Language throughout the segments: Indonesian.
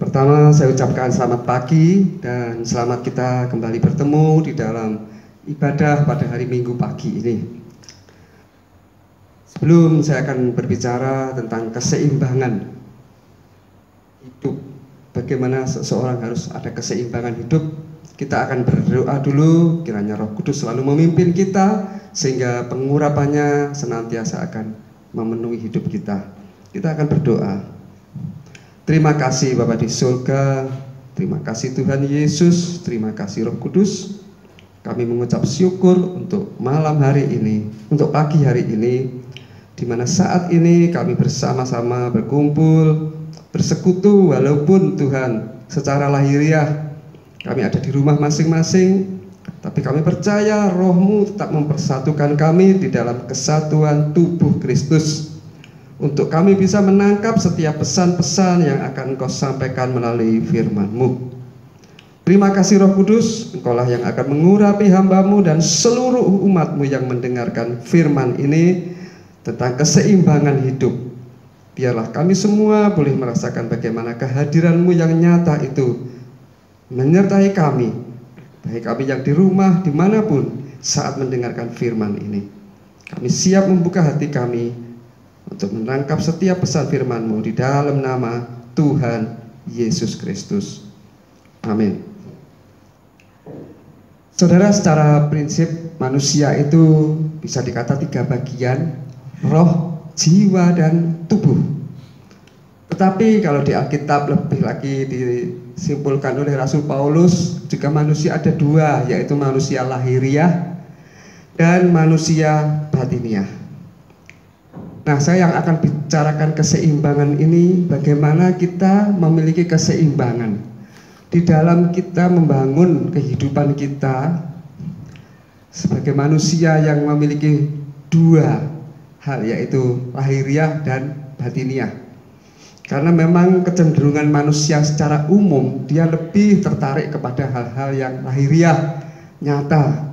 Pertama, saya ucapkan selamat pagi dan selamat kita kembali bertemu di dalam ibadah pada hari Minggu pagi ini. Sebelum saya akan berbicara tentang keseimbangan hidup, bagaimana seseorang harus ada keseimbangan hidup, kita akan berdoa dulu, kiranya Roh Kudus selalu memimpin kita sehingga pengurapannya senantiasa akan memenuhi hidup kita. Kita akan berdoa. Terima kasih Bapa di surga, terima kasih Tuhan Yesus, terima kasih Roh Kudus. Kami mengucap syukur untuk malam hari ini, untuk pagi hari ini, di mana saat ini kami bersama-sama berkumpul, bersekutu, walaupun Tuhan secara lahiriah kami ada di rumah masing-masing, tapi kami percaya Roh-Mu tetap mempersatukan kami di dalam kesatuan tubuh Kristus, untuk kami bisa menangkap setiap pesan-pesan yang akan Engkau sampaikan melalui firman-Mu. Terima kasih Roh Kudus, Engkaulah yang akan mengurapi hamba-Mu dan seluruh umat-Mu yang mendengarkan firman ini tentang keseimbangan hidup. Biarlah kami semua boleh merasakan bagaimana kehadiran-Mu yang nyata itu menyertai kami, baik kami yang di rumah, dimanapun saat mendengarkan firman ini. Kami siap membuka hati kami untuk menangkap setiap pesan firman-Mu di dalam nama Tuhan Yesus Kristus. Amin. Saudara, secara prinsip manusia itu bisa dikata 3 bagian, roh, jiwa, dan tubuh. Tetapi kalau di Alkitab lebih lagi disimpulkan oleh Rasul Paulus, juga manusia ada 2, yaitu manusia lahiriah dan manusia batiniah. Nah, saya yang akan bicarakan keseimbangan ini, bagaimana kita memiliki keseimbangan di dalam kita membangun kehidupan kita sebagai manusia yang memiliki 2 hal, yaitu lahiriah dan batiniah. Karena memang kecenderungan manusia secara umum, dia lebih tertarik kepada hal-hal yang lahiriah, nyata,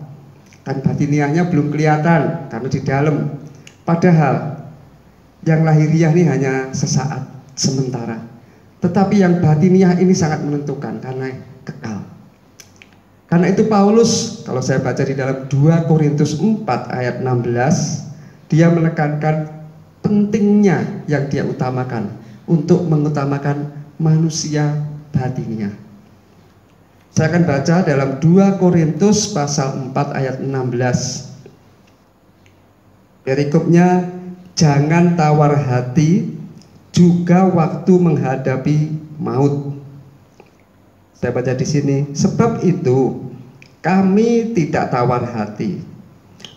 dan batiniahnya belum kelihatan karena di dalam. Padahal yang lahiriah ini hanya sesaat, sementara. Tetapi yang batiniah ini sangat menentukan karena kekal. Karena itu Paulus, kalau saya baca di dalam 2 Korintus 4 ayat 16, dia menekankan pentingnya yang dia utamakan untuk mengutamakan manusia batiniah. Saya akan baca dalam 2 Korintus pasal 4 ayat 16. Perikopnya, jangan tawar hati juga waktu menghadapi maut. Saya baca di sini, sebab itu kami tidak tawar hati.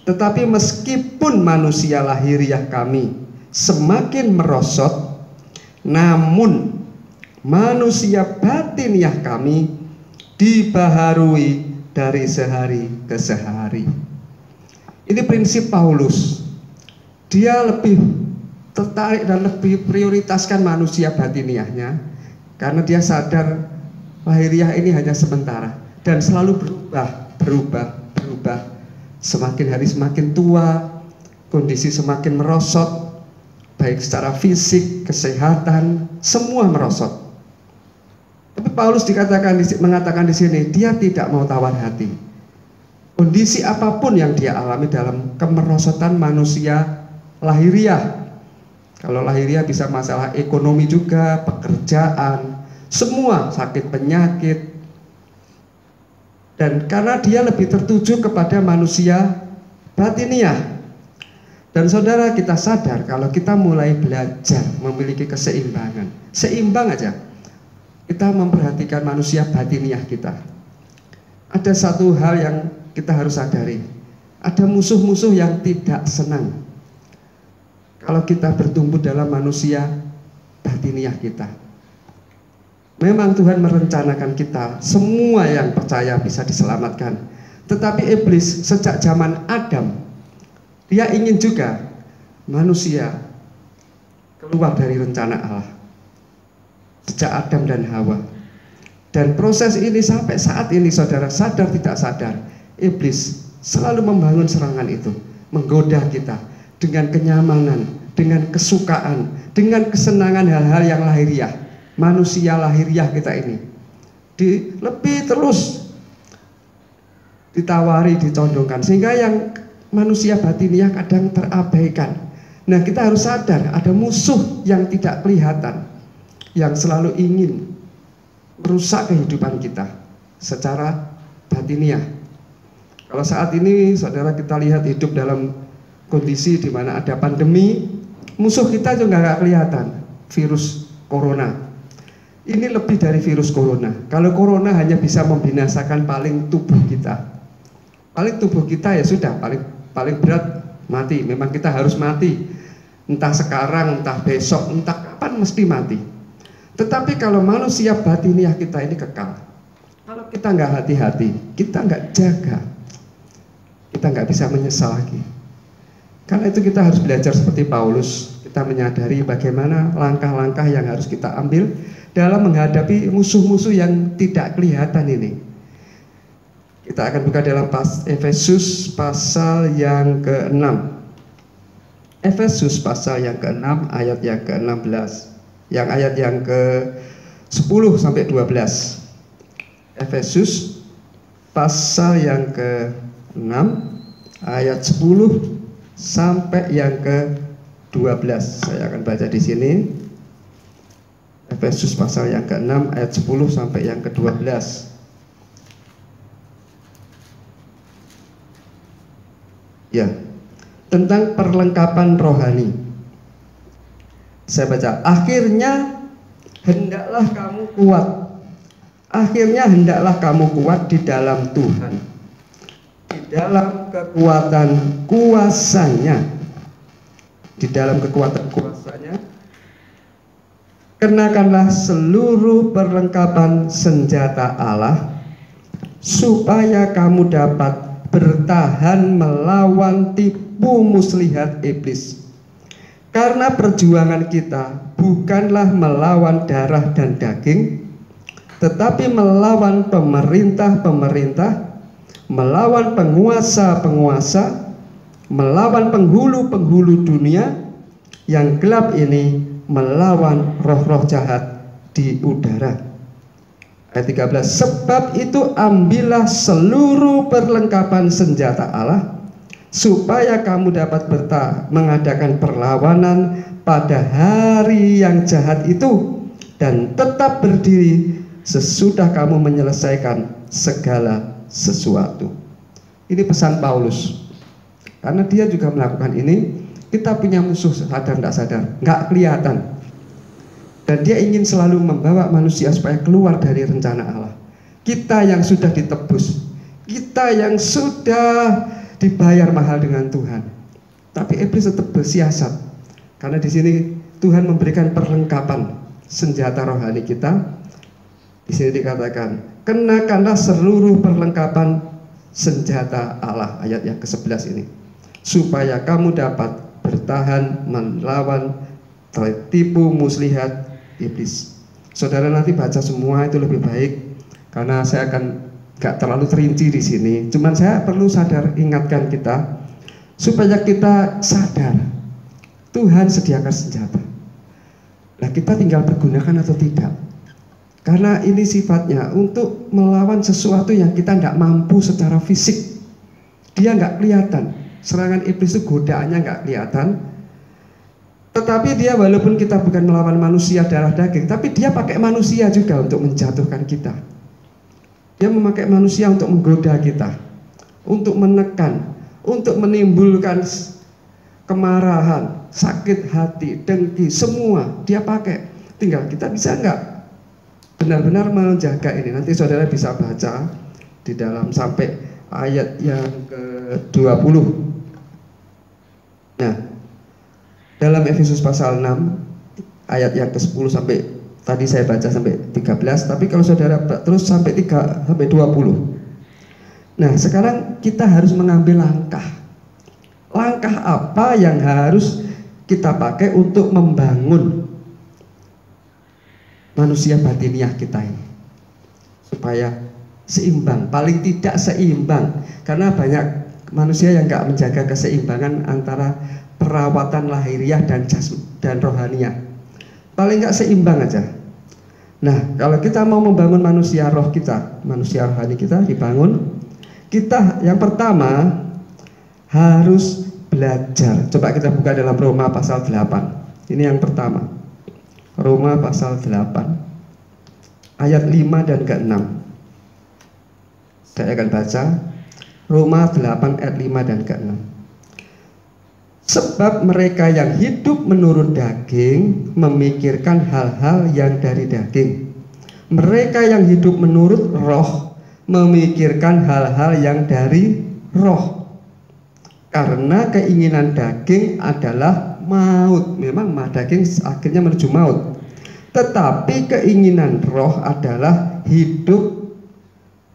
Tetapi meskipun manusia lahiriah kami semakin merosot, namun manusia batiniah kami dibaharui dari sehari ke sehari. Ini prinsip Paulus. Dia lebih tertarik dan lebih prioritaskan manusia batiniahnya karena dia sadar lahiriah ini hanya sementara dan selalu berubah. Semakin hari semakin tua, kondisi semakin merosot, baik secara fisik, kesehatan, semua merosot. Tapi Paulus mengatakan di sini, dia tidak mau tawar hati. Kondisi apapun yang dia alami dalam kemerosotan manusia lahiriah. Kalau lahiriah bisa masalah ekonomi juga, pekerjaan, semua sakit penyakit. Dan karena dia lebih tertuju kepada manusia batiniah. Dan saudara, kita sadar kalau kita mulai belajar memiliki keseimbangan, seimbang aja, kita memperhatikan manusia batiniah kita. Ada satu hal yang kita harus sadari, ada musuh-musuh yang tidak senang kalau kita bertumbuh dalam manusia batiniah kita. Memang Tuhan merencanakan kita, semua yang percaya bisa diselamatkan. Tetapi iblis sejak zaman Adam, dia ingin juga manusia keluar dari rencana Allah. Sejak Adam dan Hawa. Dan proses ini sampai saat ini, saudara, sadar tidak sadar, iblis selalu membangun serangan itu, menggoda kita dengan kenyamanan, dengan kesukaan, dengan kesenangan hal-hal yang lahiriah, manusia lahiriah kita ini lebih terus ditawari, dicondongkan, sehingga yang manusia batiniah kadang terabaikan. Nah, kita harus sadar ada musuh yang tidak kelihatan yang selalu ingin merusak kehidupan kita secara batiniah. Kalau saat ini saudara kita lihat hidup dalam kondisi di mana ada pandemi, musuh kita juga nggak kelihatan, virus corona. Ini lebih dari virus corona. Kalau corona hanya bisa membinasakan paling tubuh kita. Paling tubuh kita ya sudah, paling berat mati. Memang kita harus mati. Entah sekarang, entah besok, entah kapan mesti mati. Tetapi kalau manusia batiniah kita ini kekal. Kalau kita nggak hati-hati, kita nggak jaga, kita nggak bisa menyesal lagi. Karena itu kita harus belajar seperti Paulus. Kita menyadari bagaimana langkah-langkah yang harus kita ambil dalam menghadapi musuh-musuh yang tidak kelihatan ini. Kita akan buka dalam Efesus pasal yang ke-6. Efesus pasal yang ke-6 ayat yang ke-16. Yang ayat yang ke-10 sampai 12. Efesus pasal yang ke-6 ayat 10 sampai yang ke-12. Saya akan baca di sini. Efesus pasal yang ke-6 ayat 10 sampai yang ke-12. Ya, tentang perlengkapan rohani. Saya baca, akhirnya hendaklah kamu kuat. Akhirnya hendaklah kamu kuat di dalam Tuhan, di dalam kekuatan kuasanya. Di dalam kekuatan kuasanya, kenakanlah seluruh perlengkapan senjata Allah, supaya kamu dapat bertahan melawan tipu muslihat iblis. Karena perjuangan kita bukanlah melawan darah dan daging, tetapi melawan pemerintah-pemerintah, melawan penguasa-penguasa, melawan penghulu-penghulu dunia yang gelap ini, melawan roh-roh jahat di udara. Ayat 13, sebab itu ambillah seluruh perlengkapan senjata Allah, supaya kamu dapat mengadakan perlawanan pada hari yang jahat itu, dan tetap berdiri sesudah kamu menyelesaikan segala sesuatu. Ini pesan Paulus. Karena dia juga melakukan ini. Kita punya musuh, sadar tidak sadar, nggak kelihatan. Dan dia ingin selalu membawa manusia supaya keluar dari rencana Allah. Kita yang sudah ditebus, kita yang sudah dibayar mahal dengan Tuhan, tapi iblis tetap bersiasat. Karena di sini Tuhan memberikan perlengkapan senjata rohani kita. Di sini dikatakan, kenakanlah seluruh perlengkapan senjata Allah, ayat yang ke-11 ini, supaya kamu dapat bertahan melawan tipu muslihat iblis. Saudara nanti baca semua itu lebih baik, karena saya akan gak terlalu terinci di sini. Cuman saya perlu ingatkan kita supaya kita sadar Tuhan sediakan senjata. Nah, kita tinggal pergunakan atau tidak. Karena ini sifatnya untuk melawan sesuatu yang kita tidak mampu secara fisik. Dia nggak kelihatan. Serangan iblis itu godaannya nggak kelihatan. Tetapi dia walaupun kita bukan melawan manusia darah daging, tapi dia pakai manusia juga untuk menjatuhkan kita. Dia memakai manusia untuk menggoda kita, untuk menekan, untuk menimbulkan kemarahan, sakit hati, dengki, semua dia pakai. Tinggal kita bisa nggak benar-benar menjaga ini. Nanti saudara bisa baca di dalam sampai ayat yang ke-20. Nah, dalam Efesus pasal 6 ayat yang ke-10 sampai tadi saya baca sampai 13, tapi kalau saudara terus sampai 3 sampai 20. Nah, sekarang kita harus mengambil langkah. Langkah apa yang harus kita pakai untuk membangun manusia batiniah kita ini supaya seimbang, paling tidak seimbang, karena banyak manusia yang nggak menjaga keseimbangan antara perawatan lahiriah dan rohaniah. Paling nggak seimbang aja. Nah, kalau kita mau membangun manusia roh kita, manusia rohani kita dibangun, kita yang pertama harus belajar. Coba kita buka dalam Roma pasal 8. Ini yang pertama. Roma pasal 8 ayat 5 dan ke-6. Saya akan baca Roma 8 ayat 5 dan ke-6. Sebab mereka yang hidup menurut daging memikirkan hal-hal yang dari daging. Mereka yang hidup menurut roh memikirkan hal-hal yang dari roh. Karena keinginan daging adalah maut. Memang daging akhirnya menuju maut. Tetapi keinginan roh adalah hidup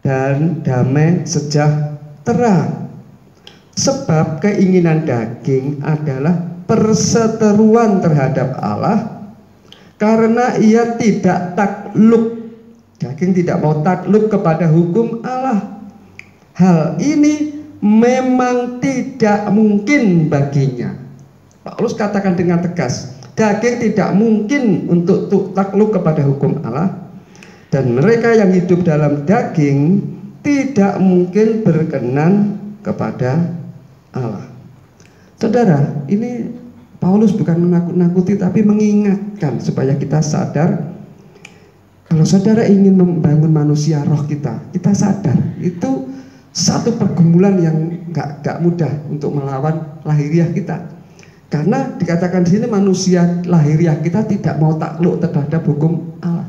dan damai sejahtera. Sebab keinginan daging adalah perseteruan terhadap Allah, karena ia tidak takluk. Daging tidak mau takluk kepada hukum Allah. Hal ini memang tidak mungkin baginya. Paulus katakan dengan tegas, daging tidak mungkin untuk takluk kepada hukum Allah, dan mereka yang hidup dalam daging tidak mungkin berkenan kepada Allah. Saudara, ini Paulus bukan menakut-nakuti tapi mengingatkan supaya kita sadar. Kalau saudara ingin membangun manusia roh kita sadar itu satu pergumulan yang gak mudah untuk melawan lahiriah kita. Karena dikatakan di sini manusia lahiriah kita tidak mau takluk terhadap hukum Allah.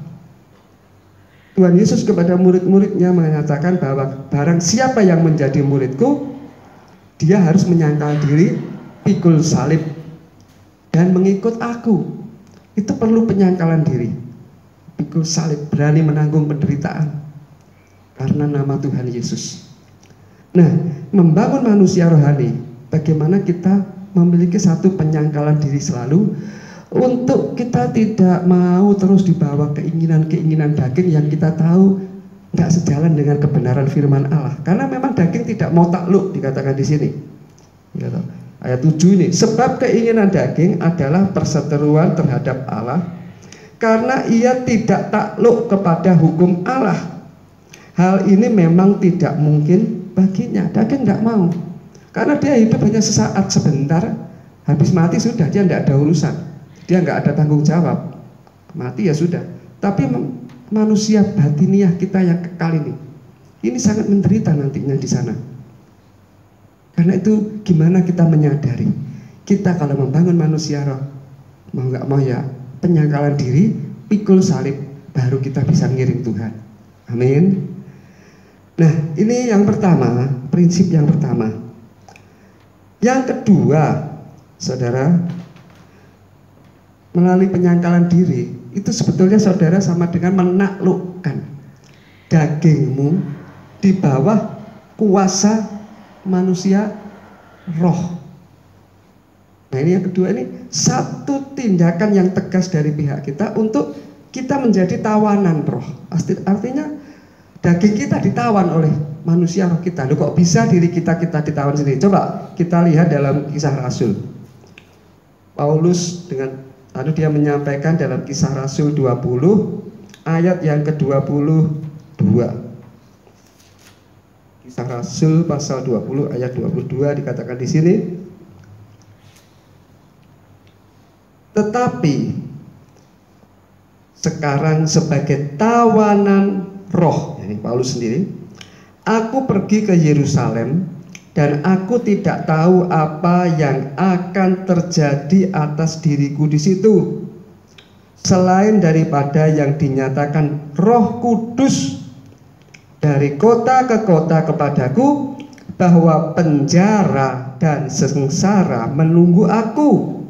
Tuhan Yesus kepada murid-muridnya mengatakan bahwa barang siapa yang menjadi muridku, dia harus menyangkal diri, pikul salib, dan mengikut aku. Itu perlu penyangkalan diri, pikul salib, berani menanggung penderitaan karena nama Tuhan Yesus. Nah, membangun manusia rohani, bagaimana kita memiliki satu penyangkalan diri selalu, untuk kita tidak mau terus dibawa keinginan-keinginan daging yang kita tahu nggak sejalan dengan kebenaran firman Allah. Karena memang daging tidak mau takluk, dikatakan di sini. Ayat 7 ini, sebab keinginan daging adalah perseteruan terhadap Allah, karena ia tidak takluk kepada hukum Allah. Hal ini memang tidak mungkin baginya. Daging nggak mau, karena dia hidup hanya sesaat, sebentar, habis mati sudah, dia nggak ada urusan, dia nggak ada tanggung jawab, mati ya sudah. Tapi manusia batiniah kita yang kekal ini sangat menderita nantinya di sana. Karena itu gimana kita menyadari, kita kalau membangun manusia roh, mau nggak mau ya penyangkalan diri, pikul salib, baru kita bisa ngiring Tuhan. Amin. Nah, ini yang pertama, prinsip yang pertama. Yang kedua, saudara, melalui penyangkalan diri, itu sebetulnya saudara sama dengan menaklukkan dagingmu di bawah kuasa manusia roh. Nah, ini yang kedua, ini satu tindakan yang tegas dari pihak kita untuk kita menjadi tawanan roh. Artinya daging kita ditawan oleh manusia roh kita. Loh, kok bisa diri kita ditawan sendiri? Coba kita lihat dalam Kisah Rasul. Paulus lalu dia menyampaikan dalam Kisah Rasul 20 ayat yang ke-22. Kisah Rasul pasal 20 ayat 22 dikatakan di sini, tetapi sekarang sebagai tawanan roh, ini Paulus sendiri, aku pergi ke Yerusalem dan aku tidak tahu apa yang akan terjadi atas diriku di situ, selain daripada yang dinyatakan Roh Kudus dari kota ke kota kepadaku, bahwa penjara dan sengsara menunggu aku.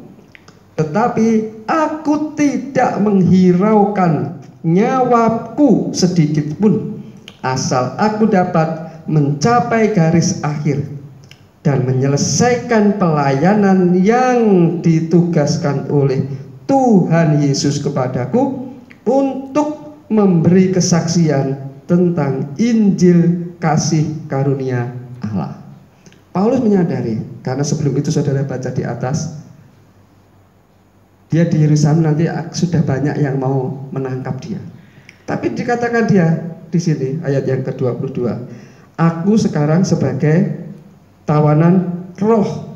Tetapi aku tidak menghiraukan nyawaku sedikit pun, asal aku dapat mencapai garis akhir dan menyelesaikan pelayanan yang ditugaskan oleh Tuhan Yesus kepadaku untuk memberi kesaksian tentang Injil kasih karunia Allah. Paulus menyadari, karena sebelum itu saudara baca di atas, dia di Yerusalem nanti sudah banyak yang mau menangkap dia. Tapi dikatakan dia di sini ayat yang ke-22, aku sekarang sebagai tawanan roh.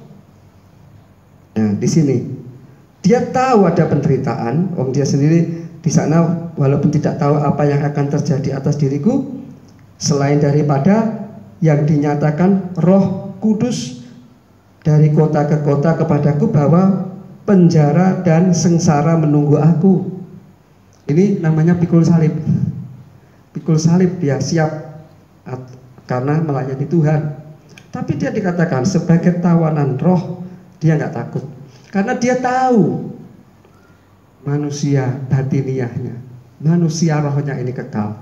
Nah, di sini dia tahu ada penderitaan, dia sendiri di sana walaupun tidak tahu apa yang akan terjadi atas diriku selain daripada yang dinyatakan Roh Kudus dari kota ke kota kepadaku bahwa penjara dan sengsara menunggu aku. Ini namanya pikul salib. Pikul salib, dia siap karena melayani Tuhan. Tapi dia dikatakan sebagai tawanan roh, dia nggak takut karena dia tahu manusia batiniahnya, manusia rohnya ini kekal.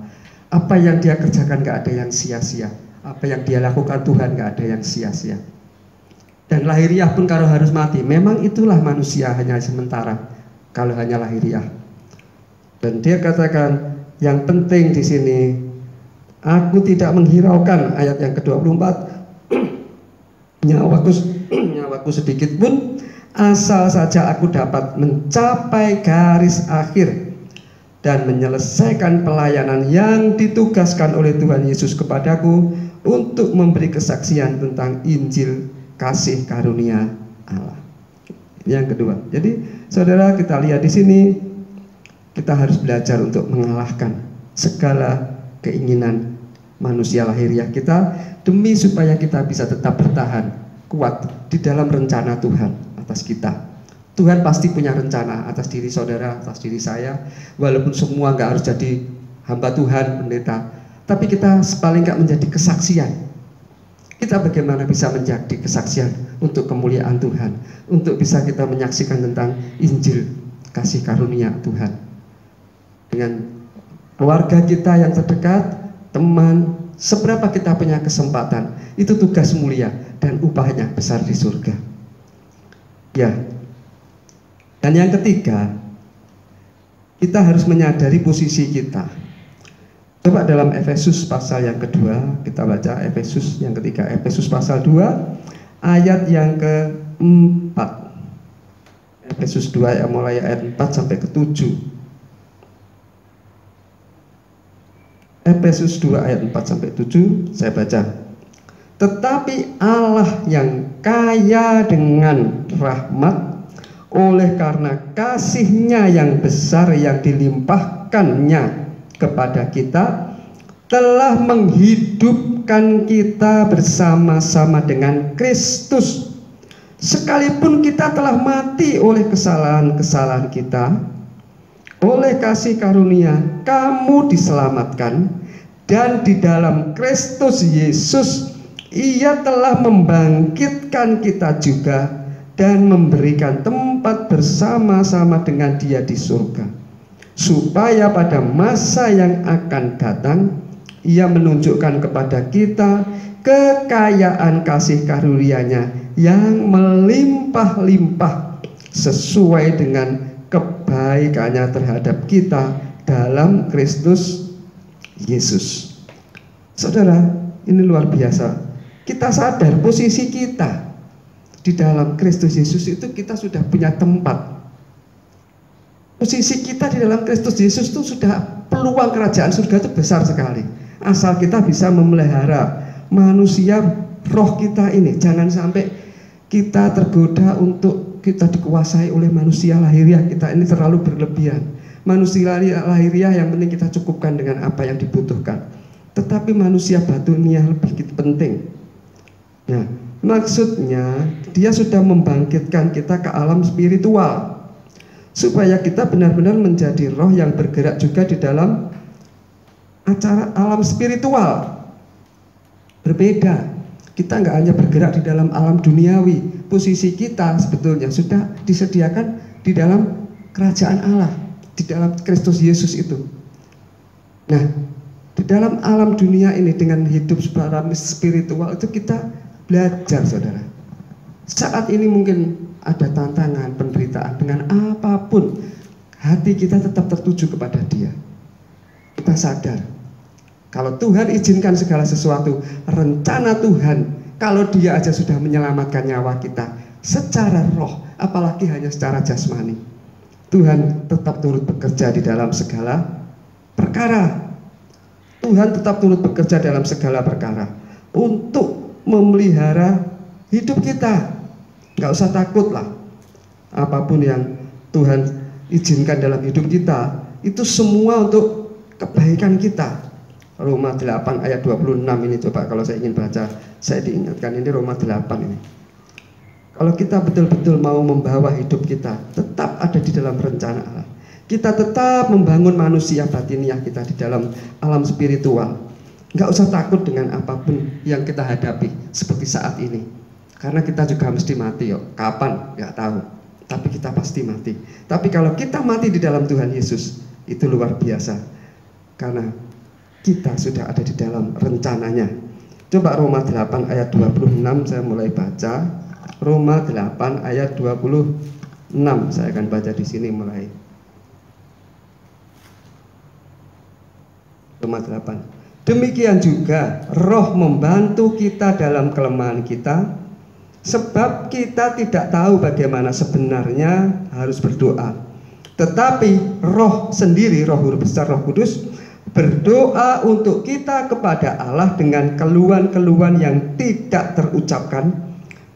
Apa yang dia kerjakan nggak ada yang sia-sia. Apa yang dia lakukan Tuhan nggak ada yang sia-sia. Dan lahiriah pun kalau harus mati, memang itulah manusia hanya sementara kalau hanya lahiriah. Dan dia katakan yang penting di sini, aku tidak menghiraukan ayat yang ke-24, nyawaku sedikit pun, asal saja aku dapat mencapai garis akhir dan menyelesaikan pelayanan yang ditugaskan oleh Tuhan Yesus kepadaku untuk memberi kesaksian tentang Injil kasih karunia Allah. Yang kedua, jadi saudara, kita lihat di sini kita harus belajar untuk mengalahkan segala keinginan manusia lahiriah kita demi supaya kita bisa tetap bertahan kuat di dalam rencana Tuhan atas kita. Tuhan pasti punya rencana atas diri saudara, atas diri saya, walaupun semua nggak harus jadi hamba Tuhan, pendeta, tapi kita paling nggak menjadi kesaksian. Kita bagaimana bisa menjadi kesaksian untuk kemuliaan Tuhan, untuk bisa kita menyaksikan tentang Injil kasih karunia Tuhan dengan keluarga kita yang terdekat, teman, seberapa kita punya kesempatan, itu tugas mulia dan upahnya besar di surga. Ya. Dan yang ketiga, kita harus menyadari posisi kita. Coba dalam Efesus pasal yang kedua, kita baca Efesus yang ketiga, Efesus pasal 2 ayat yang ke-4. Efesus 2 mulai ayat 4 sampai ke-7. Efesus 2 ayat 4 sampai 7, saya baca. Tetapi Allah yang kaya dengan rahmat, oleh karena kasih-Nya yang besar yang dilimpahkannya kepada kita, telah menghidupkan kita bersama-sama dengan Kristus. Sekalipun kita telah mati oleh kesalahan-kesalahan kita, oleh kasih karunia kamu diselamatkan, dan di dalam Kristus Yesus Ia telah membangkitkan kita juga dan memberikan tempat bersama-sama dengan Dia di surga, supaya pada masa yang akan datang Ia menunjukkan kepada kita kekayaan kasih karunia-Nya yang melimpah-limpah sesuai dengan kebaikannya terhadap kita dalam Kristus Yesus. Saudara, ini luar biasa. Kita sadar posisi kita di dalam Kristus Yesus itu kita sudah punya tempat. Posisi kita di dalam Kristus Yesus itu sudah, peluang kerajaan surga itu besar sekali. Asal kita bisa memelihara manusia roh kita ini. Jangan sampai kita tergoda untuk kita dikuasai oleh manusia lahiriah kita ini terlalu berlebihan. Manusia lahiriah yang penting kita cukupkan dengan apa yang dibutuhkan. Tetapi manusia batiniah lebih penting. Nah, maksudnya dia sudah membangkitkan kita ke alam spiritual, supaya kita benar-benar menjadi roh yang bergerak juga di dalam acara alam spiritual. Berbeda, kita nggak hanya bergerak di dalam alam duniawi. Posisi kita sebetulnya sudah disediakan di dalam kerajaan Allah, di dalam Kristus Yesus itu. Nah, di dalam alam dunia ini dengan hidup secara spiritual itu kita belajar, saudara. Saat ini mungkin ada tantangan, penderitaan, dengan apapun hati kita tetap tertuju kepada Dia. Kita sadar kalau Tuhan izinkan segala sesuatu, rencana Tuhan, kalau Dia aja sudah menyelamatkan nyawa kita secara roh, apalagi hanya secara jasmani, Tuhan tetap turut bekerja di dalam segala perkara. Tuhan tetap turut bekerja dalam segala perkara untuk memelihara hidup kita. Nggak usah takut lah. Apapun yang Tuhan izinkan dalam hidup kita, itu semua untuk kebaikan kita. Roma 8 ayat 26 ini, coba kalau saya ingin baca, saya diingatkan ini Roma 8 ini. Kalau kita betul-betul mau membawa hidup kita tetap ada di dalam rencana Allah, kita tetap membangun manusia batiniah kita di dalam alam spiritual, nggak usah takut dengan apapun yang kita hadapi seperti saat ini, karena kita juga mesti mati. Kapan nggak tahu, tapi kita pasti mati. Tapi kalau kita mati di dalam Tuhan Yesus, itu luar biasa, karena kita sudah ada di dalam rencananya. Coba Roma 8 ayat 26, saya mulai baca. Roma 8 ayat 26, saya akan baca di sini mulai. Roma 8. Demikian juga Roh membantu kita dalam kelemahan kita, sebab kita tidak tahu bagaimana sebenarnya harus berdoa. Tetapi Roh sendiri, Roh huruf besar, Roh Kudus, berdoa untuk kita kepada Allah dengan keluhan-keluhan yang tidak terucapkan,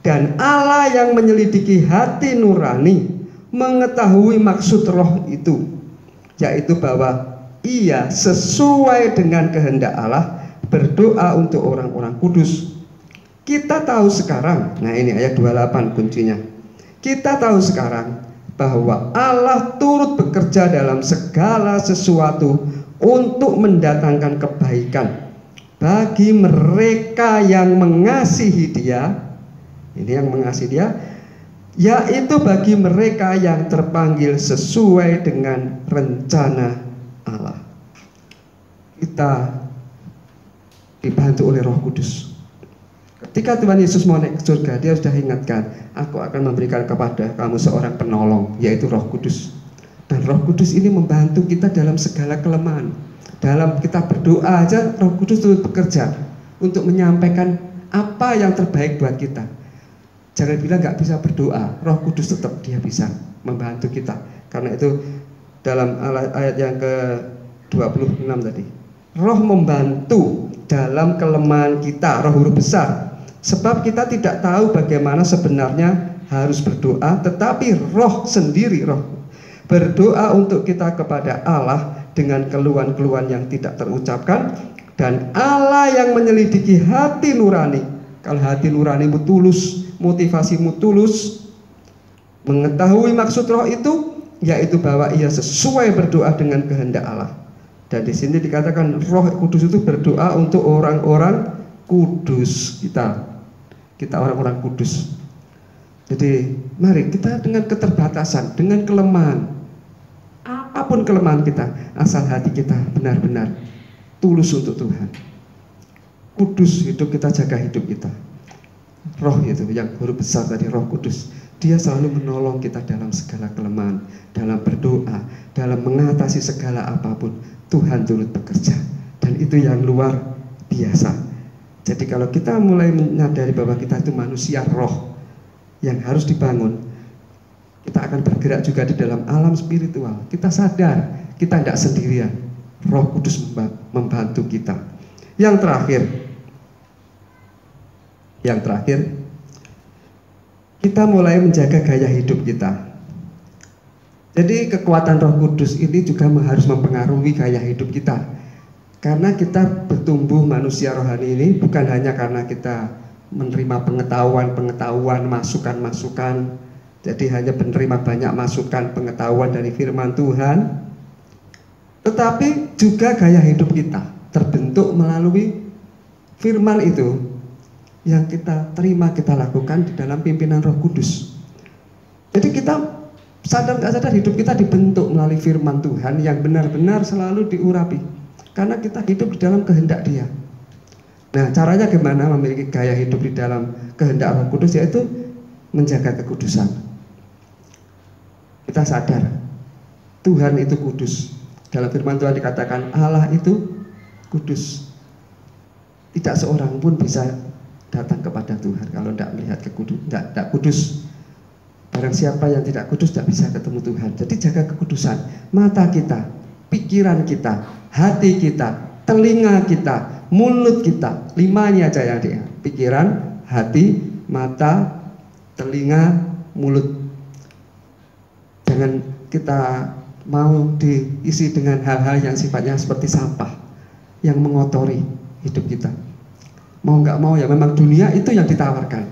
dan Allah yang menyelidiki hati nurani mengetahui maksud Roh itu, yaitu bahwa Ia sesuai dengan kehendak Allah berdoa untuk orang-orang kudus. Kita tahu sekarang, nah ini ayat 28 kuncinya. Kita tahu sekarang bahwa Allah turut bekerja dalam segala sesuatu untuk mendatangkan kebaikan bagi mereka yang mengasihi Dia. Ini yang mengasihi Dia, yaitu bagi mereka yang terpanggil sesuai dengan rencana Allah. Kita dibantu oleh Roh Kudus. Ketika Tuhan Yesus mau naik ke surga, Dia sudah ingatkan, aku akan memberikan kepada kamu seorang penolong, yaitu Roh Kudus. Dan Roh Kudus ini membantu kita dalam segala kelemahan. Dalam kita berdoa aja, Roh Kudus turut bekerja untuk menyampaikan apa yang terbaik buat kita. Jangan bilang nggak bisa berdoa, Roh Kudus tetap Dia bisa membantu kita. Karena itu dalam ayat yang ke-26 tadi, Roh membantu dalam kelemahan kita, Roh huruf besar, sebab kita tidak tahu bagaimana sebenarnya harus berdoa, tetapi Roh sendiri, Roh berdoa untuk kita kepada Allah dengan keluhan-keluhan yang tidak terucapkan, dan Allah yang menyelidiki hati nurani. Kalau hati nuranimu tulus, motivasimu tulus, mengetahui maksud Roh itu, yaitu bahwa Ia sesuai berdoa dengan kehendak Allah. Dan di sini dikatakan Roh Kudus itu berdoa untuk orang-orang kudus kita. Kita orang-orang kudus. Jadi mari kita dengan keterbatasan, dengan kelemahan, apapun kelemahan kita, asal hati kita benar-benar tulus untuk Tuhan, kudus hidup kita, jaga hidup kita. Roh itu yang huruf besar tadi, Roh Kudus, Dia selalu menolong kita dalam segala kelemahan, dalam berdoa, dalam mengatasi segala apapun. Tuhan turut bekerja, dan itu yang luar biasa. Jadi kalau kita mulai menyadari bahwa kita itu manusia roh yang harus dibangun, kita akan bergerak juga di dalam alam spiritual. Kita sadar kita tidak sendirian, Roh Kudus membantu kita. Yang terakhir, kita mulai menjaga gaya hidup kita. Jadi kekuatan Roh Kudus ini juga harus mempengaruhi gaya hidup kita. Karena kita bertumbuh manusia rohani ini bukan hanya karena kita menerima pengetahuan, masukan-masukan. Jadi hanya menerima banyak masukan, pengetahuan dari firman Tuhan, tetapi juga gaya hidup kita terbentuk melalui firman itu yang kita terima, kita lakukan di dalam pimpinan Roh Kudus. Jadi kita sadar nggak sadar hidup kita dibentuk melalui firman Tuhan yang benar-benar selalu diurapi, karena kita hidup di dalam kehendak Dia. Nah, caranya gimana memiliki gaya hidup di dalam kehendak Roh Kudus, yaitu menjaga kekudusan. Kita sadar Tuhan itu kudus. Dalam firman Tuhan dikatakan Allah itu kudus. Tidak seorang pun bisa datang kepada Tuhan kalau tidak melihat tidak kudus. Barang siapa yang tidak kudus tidak bisa ketemu Tuhan. Jadi jaga kekudusan. Mata kita pikiran kita, hati kita, telinga kita, mulut kita. 5 ini aja ya adik. Pikiran, hati, mata, telinga, mulut. Jangan kita mau diisi dengan hal-hal yang sifatnya seperti sampah yang mengotori hidup kita. Mau nggak mau ya memang dunia itu yang ditawarkan,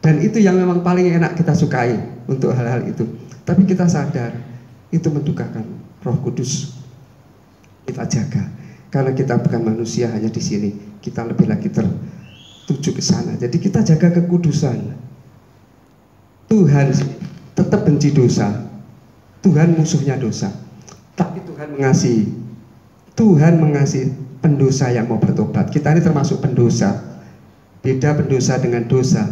dan itu yang memang paling enak kita sukai untuk hal-hal itu. Tapi kita sadar itu mendukakan Roh Kudus. Kita jaga karena kita bukan manusia hanya di sini, kita lebih lagi tertuju ke sana. Jadi kita jaga kekudusan. Tuhan tetap benci dosa, Tuhan musuhnya dosa, tapi Tuhan mengasihi. Tuhan mengasihi pendosa yang mau bertobat. Kita ini termasuk pendosa. Beda pendosa dengan dosa.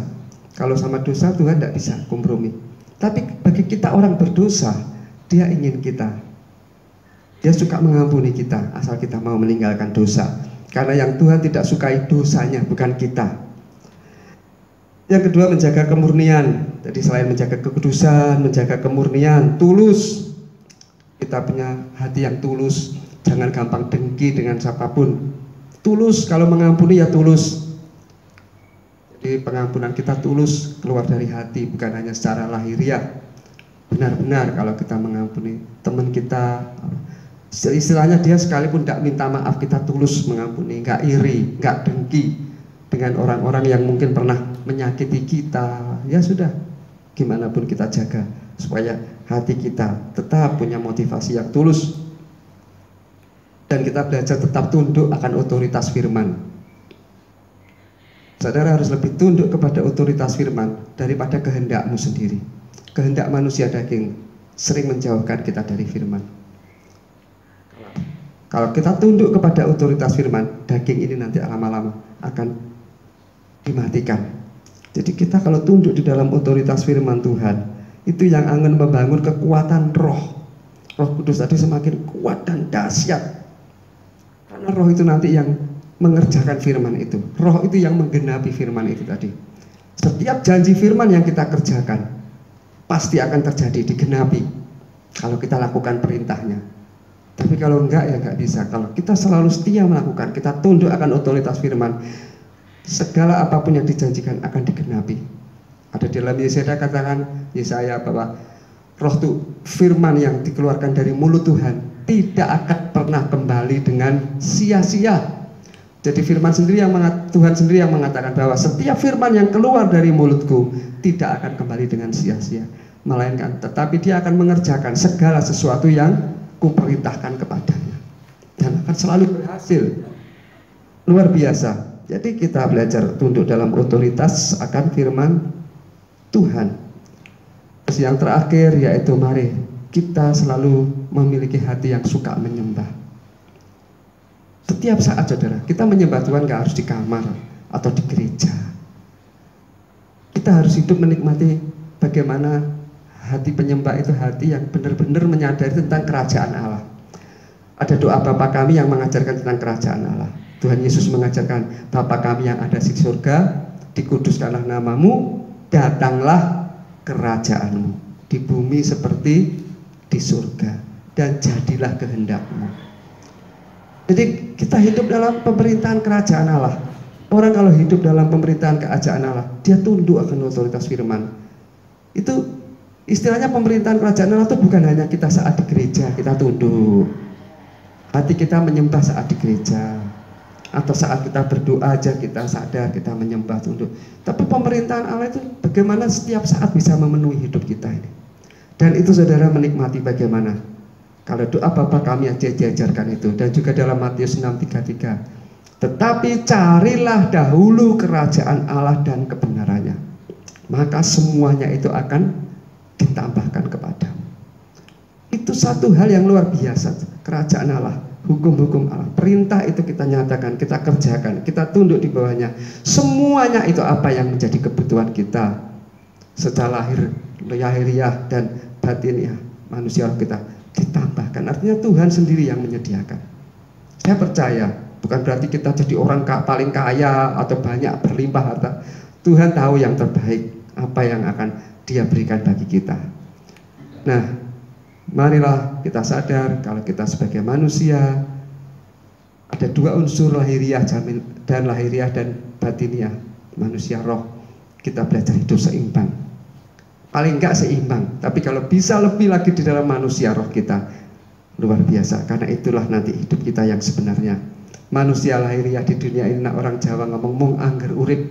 Kalau sama dosa Tuhan tidak bisa kompromi. Tapi bagi kita orang berdosa, Dia ingin kita. Dia suka mengampuni kita asal kita mau meninggalkan dosa. Karena yang Tuhan tidak sukai dosanya, bukan kita. Yang kedua, menjaga kemurnian. Jadi selain menjaga kekudusan, menjaga kemurnian, tulus. Kita punya hati yang tulus. Jangan gampang dengki dengan siapapun. Tulus, kalau mengampuni ya tulus. Jadi pengampunan kita tulus, keluar dari hati, bukan hanya secara lahiriah. Benar-benar kalau kita mengampuni teman kita, istilahnya dia sekalipun tidak minta maaf, kita tulus mengampuni, nggak iri, nggak dengki dengan orang-orang yang mungkin pernah menyakiti kita. Ya sudah, gimana pun kita jaga supaya hati kita tetap punya motivasi yang tulus, dan kita belajar tetap tunduk akan otoritas firman. Saudara harus lebih tunduk kepada otoritas firman daripada kehendakmu sendiri. Kehendak manusia daging sering menjauhkan kita dari firman. Kalau kita tunduk kepada otoritas firman, daging ini nanti lama-lama akan dimatikan. Jadi kita kalau tunduk di dalam otoritas firman Tuhan, itu yang akan membangun kekuatan roh. Roh Kudus tadi semakin kuat dan dahsyat. Karena roh itu nanti yang mengerjakan firman itu. Roh itu yang menggenapi firman itu tadi. Setiap janji firman yang kita kerjakan pasti akan terjadi, digenapi kalau kita lakukan perintahnya. Tapi kalau enggak ya enggak bisa. Kalau kita selalu setia melakukan, kita tunduk akan otoritas firman, segala apapun yang dijanjikan akan digenapi. Ada di dalam Yesaya katakan, Yesaya bahwa roh itu firman yang dikeluarkan dari mulut Tuhan tidak akan pernah kembali dengan sia-sia. Jadi firman sendiri Tuhan sendiri yang mengatakan bahwa setiap firman yang keluar dari mulutku tidak akan kembali dengan sia-sia, melainkan tetapi dia akan mengerjakan segala sesuatu yang kuperintahkan kepadanya, dan akan selalu berhasil. Luar biasa. Jadi kita belajar tunduk dalam otoritas akan firman Tuhan. Terus yang terakhir yaitu mari kita selalu memiliki hati yang suka menyembah. Setiap saat saudara, kita menyembah Tuhan gak harus di kamar atau di gereja. Kita harus hidup menikmati bagaimana hati penyembah itu hati yang benar-benar menyadari tentang kerajaan Allah. Ada doa Bapa kami yang mengajarkan tentang kerajaan Allah. Tuhan Yesus mengajarkan, Bapa kami yang ada di surga, dikuduskanlah namamu, datanglah kerajaanmu di bumi seperti di surga, dan jadilah kehendakmu. Jadi kita hidup dalam pemerintahan kerajaan Allah. Orang kalau hidup dalam pemerintahan kerajaan Allah, dia tunduk akan otoritas firman. Itu istilahnya pemerintahan kerajaan Allah itu bukan hanya kita saat di gereja kita tunduk. Hati kita menyembah saat di gereja, atau saat kita berdoa aja kita sadar kita menyembah tunduk. Tapi pemerintahan Allah itu bagaimana setiap saat bisa memenuhi hidup kita ini. Dan itu saudara menikmati bagaimana kalau doa Bapa kami aja diajarkan itu, dan juga dalam Matius 6:33, tetapi carilah dahulu kerajaan Allah dan kebenarannya, maka semuanya itu akan ditambahkan kepadamu. Itu satu hal yang luar biasa. Kerajaan Allah, hukum-hukum Allah, perintah itu kita nyatakan, kita kerjakan, kita tunduk di bawahnya. Semuanya itu apa yang menjadi kebutuhan kita secara lahiriah dan batiniah manusia kita ditambahkan. Artinya Tuhan sendiri yang menyediakan. Saya percaya bukan berarti kita jadi orang paling kaya atau banyak berlimpah harta. Tuhan tahu yang terbaik, apa yang akan Dia berikan bagi kita. Nah, Marilah kita sadar kalau kita sebagai manusia ada dua unsur, lahiriah dan batiniah, manusia roh. Kita belajar hidup seimbang, paling enggak seimbang, tapi kalau bisa lebih lagi di dalam manusia roh kita, luar biasa. Karena itulah nanti hidup kita yang sebenarnya. Manusia lahiriah di dunia ini, orang Jawa ngomong mung angger urip,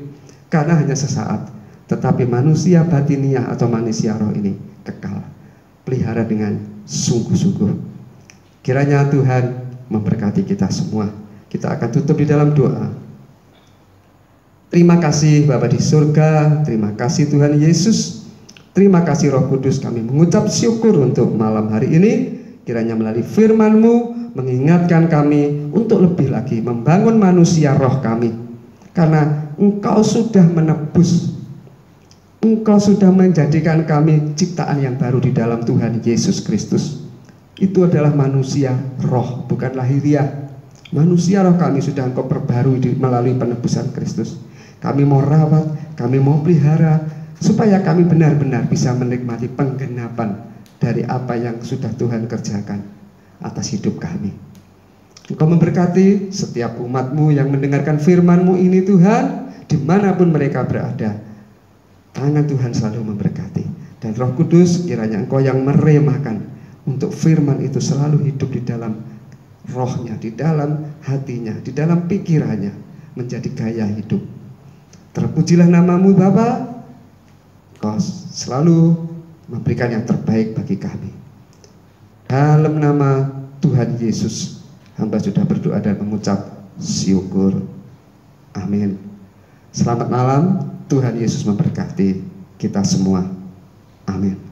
karena hanya sesaat. Tetapi manusia batiniah atau manusia roh ini kekal, pelihara dengan sungguh-sungguh. Kiranya Tuhan memberkati kita semua. Kita akan tutup di dalam doa. Terima kasih Bapa di surga, terima kasih Tuhan Yesus, terima kasih Roh Kudus, kami mengucap syukur untuk malam hari ini. Kiranya melalui firman-Mu mengingatkan kami untuk lebih lagi membangun manusia roh kami. Karena Engkau sudah menebus, Engkau sudah menjadikan kami ciptaan yang baru di dalam Tuhan Yesus Kristus. Itu adalah manusia roh, bukan lahiriah. Manusia roh kami sudah Engkau perbarui melalui penebusan Kristus. Kami mau rawat, kami mau pelihara, supaya kami benar-benar bisa menikmati penggenapan dari apa yang sudah Tuhan kerjakan atas hidup kami. Engkau memberkati setiap umat-Mu yang mendengarkan firman-Mu ini Tuhan, dimanapun mereka berada. Tangan Tuhan selalu memberkati. Dan Roh Kudus, kiranya Engkau yang meremahkan untuk firman itu selalu hidup di dalam rohnya, di dalam hatinya, di dalam pikirannya, menjadi gaya hidup. Terpujilah nama-Mu Bapa, Engkau selalu memberikan yang terbaik bagi kami. Dalam nama Tuhan Yesus, hamba sudah berdoa dan mengucap syukur. Amin. Selamat malam, Tuhan Yesus memberkati kita semua. Amin.